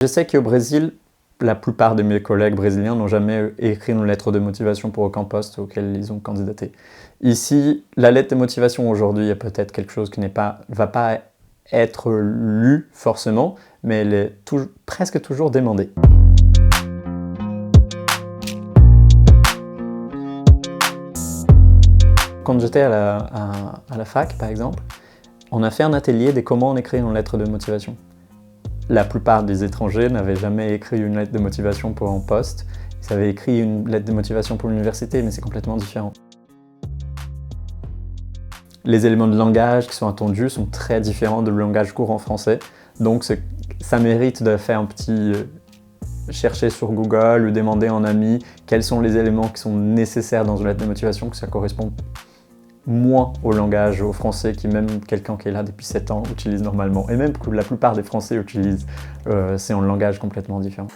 Je sais qu'au Brésil, la plupart de mes collègues brésiliens n'ont jamais écrit une lettre de motivation pour aucun poste auquel ils ont candidaté. Ici, la lettre de motivation aujourd'hui est peut-être quelque chose qui va pas être lu forcément, mais elle est presque toujours demandée. Quand j'étais à la fac, par exemple, on a fait un atelier de comment on écrit une lettre de motivation. La plupart des étrangers n'avaient jamais écrit une lettre de motivation pour un poste. Ils avaient écrit une lettre de motivation pour l'université, mais c'est complètement différent. Les éléments de langage qui sont attendus sont très différents du langage courant français. Donc ça mérite de faire un petit chercher sur Google ou demander à un ami quels sont les éléments qui sont nécessaires dans une lettre de motivation, que ça correspond moins au langage au français qui même quelqu'un qui est là depuis 7 ans utilise normalement. Et même que la plupart des Français utilisent, c'est un langage complètement différent.